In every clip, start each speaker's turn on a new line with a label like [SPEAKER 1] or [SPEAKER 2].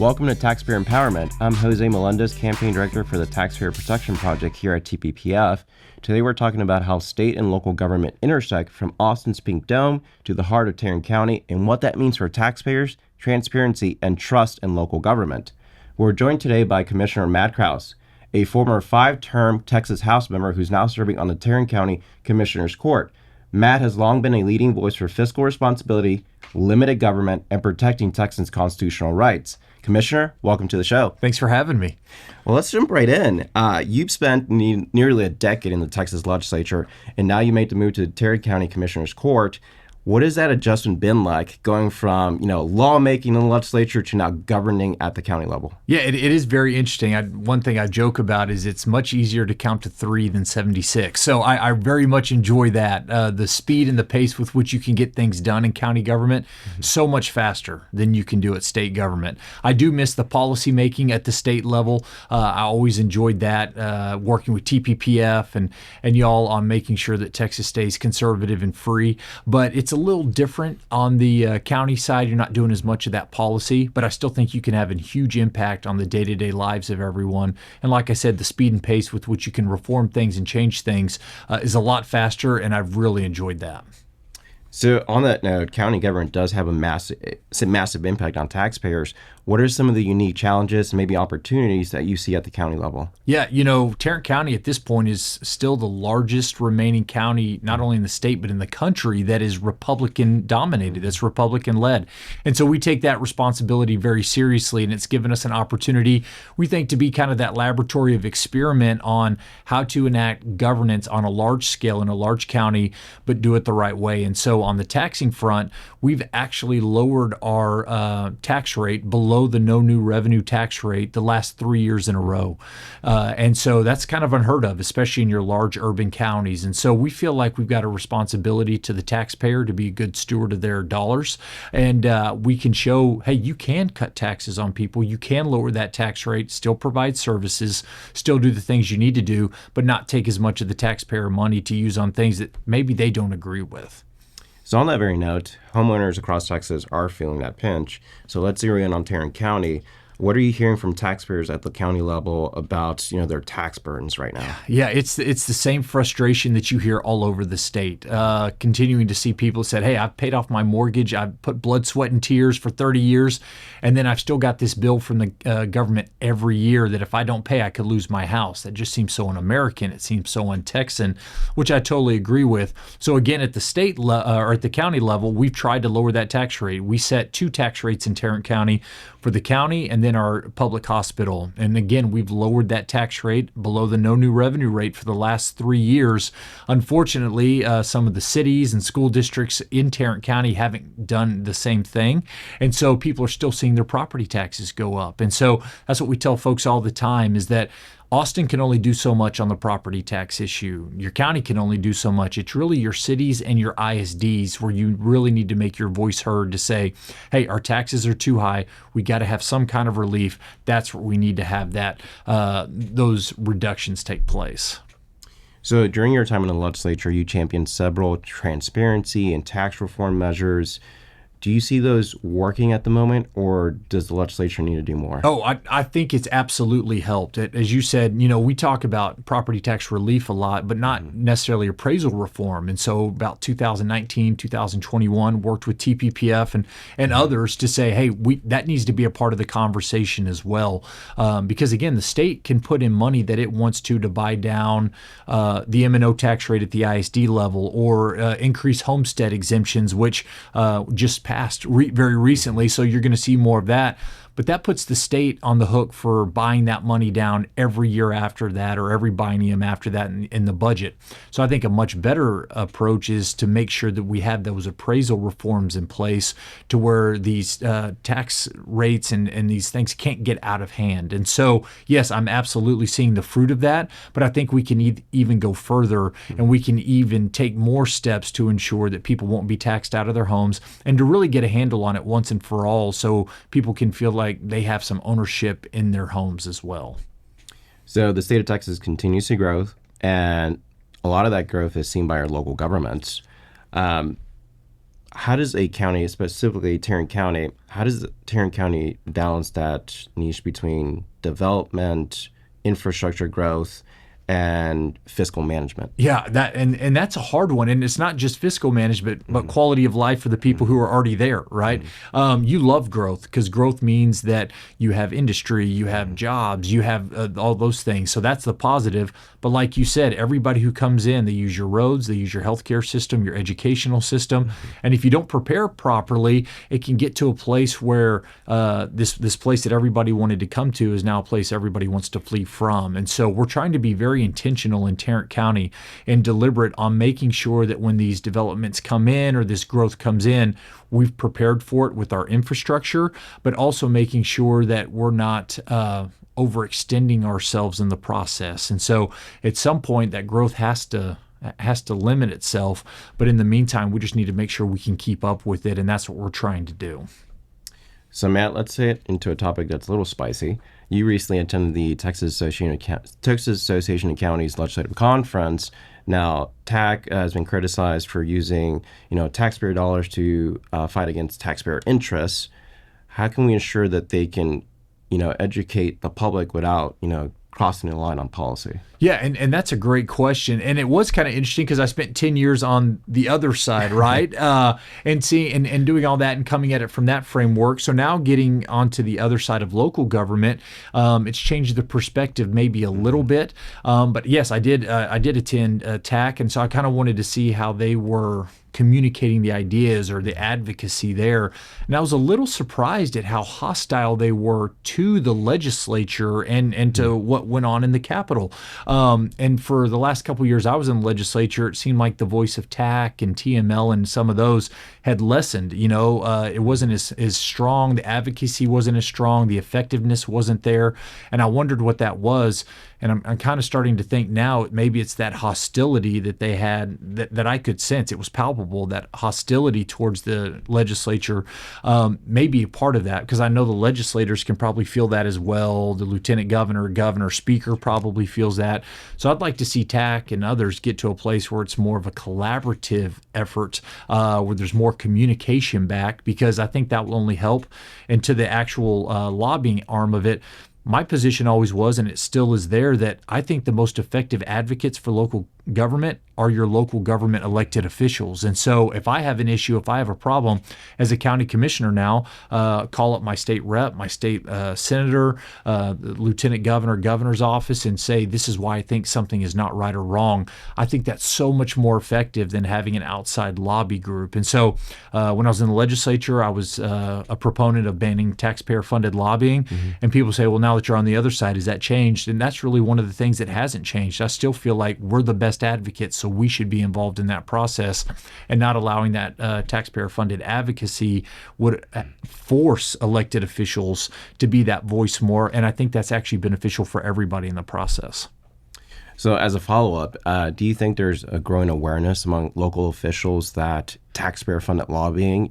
[SPEAKER 1] Welcome to Taxpayer Empowerment. I'm Jose Melendez, Campaign Director for the Taxpayer Protection Project here at TPPF. Today we're talking about how state and local government intersect from Austin's Pink Dome to the heart of Tarrant County and what that means for taxpayers, transparency, and trust in local government. We're joined today by Commissioner Matt Krause, a former 5-term Texas House member who's now serving on the Tarrant County Commissioner's Court. Matt has long been a leading voice for fiscal responsibility, limited government, and protecting Texans' constitutional rights. Commissioner, welcome to the show.
[SPEAKER 2] Thanks for having me.
[SPEAKER 1] Well, let's jump right in. You've spent nearly a decade in the Texas legislature, and now you made the move to the Tarrant County Commissioner's Court. What has that adjustment been like, going from lawmaking in the legislature to now governing at the county level?
[SPEAKER 2] Yeah, it is very interesting. One thing I joke about is it's much easier to count to 3 than 76. So I very much enjoy that. The speed and the pace with which you can get things done in county government, so much faster than you can do at state government. I do miss the policy making at the state level. I always enjoyed that, working with TPPF and y'all on making sure that Texas stays conservative and free. But it's a little different on the county side. You're not doing as much of that policy, but I still think you can have a huge impact on the day-to-day lives of everyone. And like I said, the speed and pace with which you can reform things and change things is a lot faster, and I've really enjoyed that.
[SPEAKER 1] So on that note, county government does have a massive impact on taxpayers. What are some of the unique challenges and maybe opportunities that you see at the county level?
[SPEAKER 2] Yeah, Tarrant County at this point is still the largest remaining county, not only in the state, but in the country, that is Republican dominated, that's Republican led. And so we take that responsibility very seriously, and it's given us an opportunity, we think, to be kind of that laboratory of experiment on how to enact governance on a large scale in a large county, but do it the right way. And so on the taxing front, we've actually lowered our tax rate below the no new revenue tax rate the last 3 years in a row. And so that's kind of unheard of, especially in your large urban counties. And so we feel like we've got a responsibility to the taxpayer to be a good steward of their dollars. And we can show, hey, you can cut taxes on people. You can lower that tax rate, still provide services, still do the things you need to do, but not take as much of the taxpayer money to use on things that maybe they don't agree with.
[SPEAKER 1] So on that very note, homeowners across Texas are feeling that pinch. So let's zero in on Tarrant County. What are you hearing from taxpayers at the county level about their tax burdens right now?
[SPEAKER 2] Yeah, it's the same frustration that you hear all over the state. Continuing to see people said, hey, I've paid off my mortgage. I've put blood, sweat, and tears for 30 years, and then I've still got this bill from the government every year that if I don't pay, I could lose my house. That just seems so un-American. It seems so un-Texan, which I totally agree with. So again, at the state or at the county level, we've tried to lower that tax rate. We set 2 tax rates in Tarrant County for the county and then our public hospital. And again, we've lowered that tax rate below the no new revenue rate for the last 3 years. Unfortunately, some of the cities and school districts in Tarrant County haven't done the same thing. And so people are still seeing their property taxes go up. And so that's what we tell folks all the time, is that Austin can only do so much on the property tax issue. Your county can only do so much. It's really your cities and your ISDs where you really need to make your voice heard to say, hey, our taxes are too high. We got to have some kind of relief. That's where we need to have those reductions take place.
[SPEAKER 1] So during your time in the legislature, you championed several transparency and tax reform measures. Do you see those working at the moment, or does the legislature need to do more?
[SPEAKER 2] Oh, I think it's absolutely helped. As you said, we talk about property tax relief a lot, but not necessarily appraisal reform. And so about 2019, 2021, worked with TPPF and others to say, hey, that needs to be a part of the conversation as well. Because again, the state can put in money that it wants to buy down the M&O tax rate at the ISD level, or increase homestead exemptions, which just passed very recently, so you're going to see more of that. But that puts the state on the hook for buying that money down every year after that, or every biennium after that in the budget. So I think a much better approach is to make sure that we have those appraisal reforms in place to where these tax rates and these things can't get out of hand. And so, yes, I'm absolutely seeing the fruit of that, but I think we can even go further, and we can even take more steps to ensure that people won't be taxed out of their homes, and to really get a handle on it once and for all, so people can feel like they have some ownership in their homes as well.
[SPEAKER 1] So the state of Texas continues to grow, and a lot of that growth is seen by our local governments. how does a county, specifically Tarrant County, how does Tarrant County balance that niche between development, infrastructure growth, and fiscal management?
[SPEAKER 2] Yeah, that and that's a hard one, and it's not just fiscal management, but quality of life for the people who are already there, right? You love growth because growth means that you have industry, you have jobs, you have all those things. So that's the positive. But like you said, everybody who comes in, they use your roads, they use your healthcare system, your educational system, and if you don't prepare properly, it can get to a place where this place that everybody wanted to come to is now a place everybody wants to flee from. And so we're trying to be very intentional in Tarrant County and deliberate on making sure that when these developments come in or this growth comes in, we've prepared for it with our infrastructure, but also making sure that we're not overextending ourselves in the process. And so at some point that growth has to limit itself, but in the meantime, we just need to make sure we can keep up with it, and that's what we're trying to do.
[SPEAKER 1] So, Matt, let's get into a topic that's a little spicy. You recently attended the Texas Association of Counties Legislative Conference. Now, TAC has been criticized for using, taxpayer dollars to fight against taxpayer interests. How can we ensure that they can, educate the public without, crossing the line on policy?
[SPEAKER 2] Yeah, and that's a great question. And it was kind of interesting because I spent 10 years on the other side, right? And doing all that and coming at it from that framework. So now getting onto the other side of local government, it's changed the perspective maybe a little bit. But yes, I did attend TAC, and so I kind of wanted to see how they were communicating the ideas or the advocacy there. And I was a little surprised at how hostile they were to the legislature and to what went on in the Capitol. And for the last couple of years I was in the legislature, it seemed like the voice of TAC and TML and some of those had lessened. It wasn't as strong. The advocacy wasn't as strong. The effectiveness wasn't there. And I wondered what that was. And I'm kind of starting to think now maybe it's that hostility that they had that I could sense. It was palpable, that hostility towards the legislature may be a part of that, because I know the legislators can probably feel that as well. The lieutenant governor, speaker probably feels that. So I'd like to see TAC and others get to a place where it's more of a collaborative effort, where there's more communication back, because I think that will only help. And to the actual lobbying arm of it, my position always was, and it still is there, that I think the most effective advocates for local government are your local government elected officials. And so if I have an issue, if I have a problem as a county commissioner now, call up my state rep, my state senator, the lieutenant governor, governor's office, and say, this is why I think something is not right or wrong. I think that's so much more effective than having an outside lobby group. And so when I was in the legislature, I was a proponent of banning taxpayer-funded lobbying. And people say, well, now that you're on the other side, has that changed? And that's really one of the things that hasn't changed. I still feel like we're the best advocates, so we should be involved in that process, and not allowing that taxpayer-funded advocacy would force elected officials to be that voice more. And I think that's actually beneficial for everybody in the process.
[SPEAKER 1] So as a follow-up, do you think there's a growing awareness among local officials that taxpayer-funded lobbying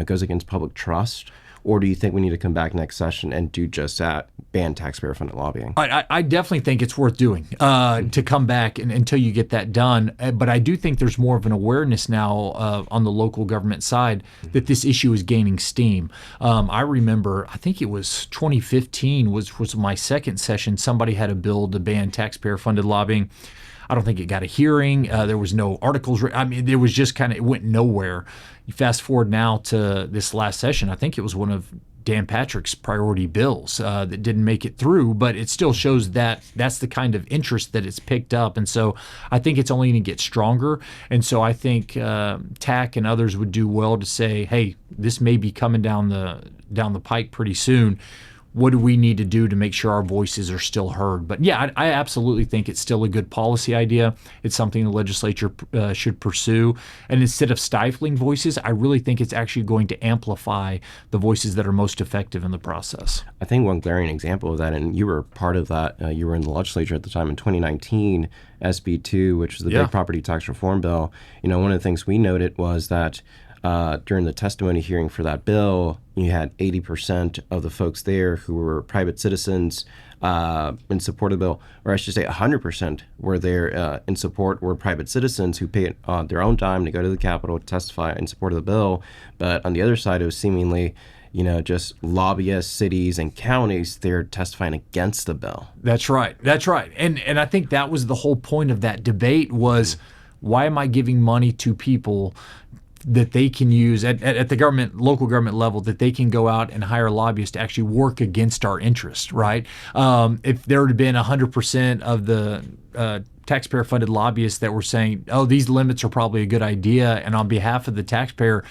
[SPEAKER 1] goes against public trust? Or do you think we need to come back next session and do just that, ban taxpayer-funded lobbying?
[SPEAKER 2] I definitely think it's worth doing to come back until you get that done. But I do think there's more of an awareness now on the local government side that this issue is gaining steam. I remember, I think it was 2015 was my second session. Somebody had a bill to ban taxpayer-funded lobbying. I don't think it got a hearing. There was no articles. I mean, there was just it went nowhere. You fast forward now to this last session. I think it was one of Dan Patrick's priority bills that didn't make it through, but it still shows that that's the kind of interest that it's picked up. And so I think it's only going to get stronger. And so I think TAC and others would do well to say, hey, this may be coming down the pike pretty soon. What do we need to do to make sure our voices are still heard? But yeah, I absolutely think it's still a good policy idea. It's something the legislature should pursue. And instead of stifling voices, I really think it's actually going to amplify the voices that are most effective in the process.
[SPEAKER 1] I think one glaring example of that, and you were part of that, you were in the legislature at the time in 2019, SB 2, which was the big property tax reform bill. One of the things we noted was that during the testimony hearing for that bill, you had 80% of the folks there who were private citizens in support of the bill, or I should say 100% were there in support, were private citizens who paid their own dime to go to the Capitol to testify in support of the bill. But on the other side, it was seemingly just lobbyists, cities, and counties, they're testifying against the bill.
[SPEAKER 2] That's right. That's right. And I think that was the whole point of that debate was, why am I giving money to people that they can use at the local government level, that they can go out and hire lobbyists to actually work against our interests, right? If there had been 100% of the taxpayer-funded lobbyists that were saying, oh, these limits are probably a good idea, and on behalf of the taxpayer,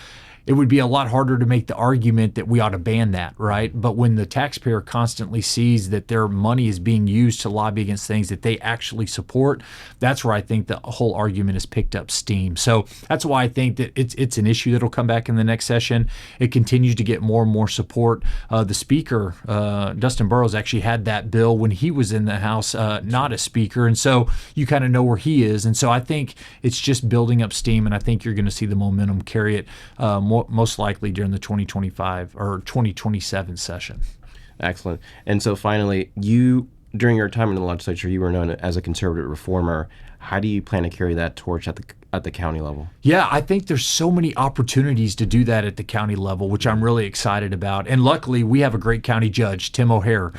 [SPEAKER 2] it would be a lot harder to make the argument that we ought to ban that, right? But when the taxpayer constantly sees that their money is being used to lobby against things that they actually support, that's where I think the whole argument has picked up steam. So that's why I think that it's an issue that'll come back in the next session. It continues to get more and more support. The speaker, Dustin Burrows, actually had that bill when he was in the House, not a speaker. And so you kind of know where he is. And so I think it's just building up steam, and I think you're going to see the momentum carry it most likely during the 2025 or 2027 session.
[SPEAKER 1] Excellent. And so finally, during your time in the legislature, you were known as a conservative reformer. How do you plan to carry that torch at the county level?
[SPEAKER 2] Yeah, I think there's so many opportunities to do that at the county level, which I'm really excited about. And luckily, we have a great county judge, Tim O'Hare,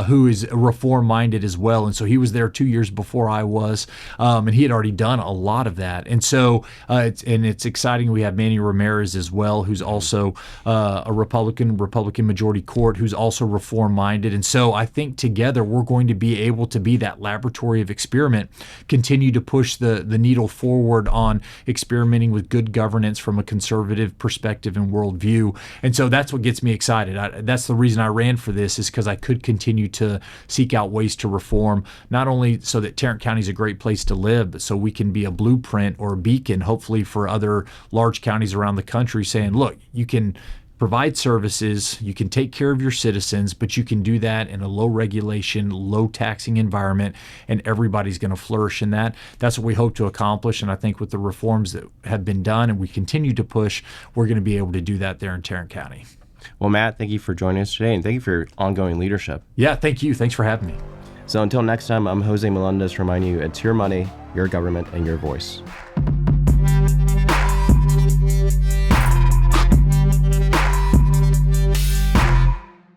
[SPEAKER 2] who is reform-minded as well. And so he was there 2 years before I was, and he had already done a lot of that. And so it's exciting. We have Manny Ramirez as well, who's also a Republican majority court, who's also reform-minded. And so I think together we're going to be able to be that laboratory of experiment, continue to push the needle forward on experimenting with good governance from a conservative perspective and worldview. And so that's what gets me excited. That's the reason I ran for this, is because I could continue to seek out ways to reform, not only so that Tarrant County is a great place to live, but so we can be a blueprint or a beacon, hopefully, for other large counties around the country, saying, look, you can provide services, you can take care of your citizens, but you can do that in a low regulation, low taxing environment, and everybody's going to flourish in that. That's what we hope to accomplish. And I think with the reforms that have been done and we continue to push, we're going to be able to do that there in Tarrant County.
[SPEAKER 1] Well, Matt, thank you for joining us today, and thank you for your ongoing leadership.
[SPEAKER 2] Yeah, thank you. Thanks for having me.
[SPEAKER 1] So until next time, I'm Jose Melendez reminding you, it's your money, your government, and your voice.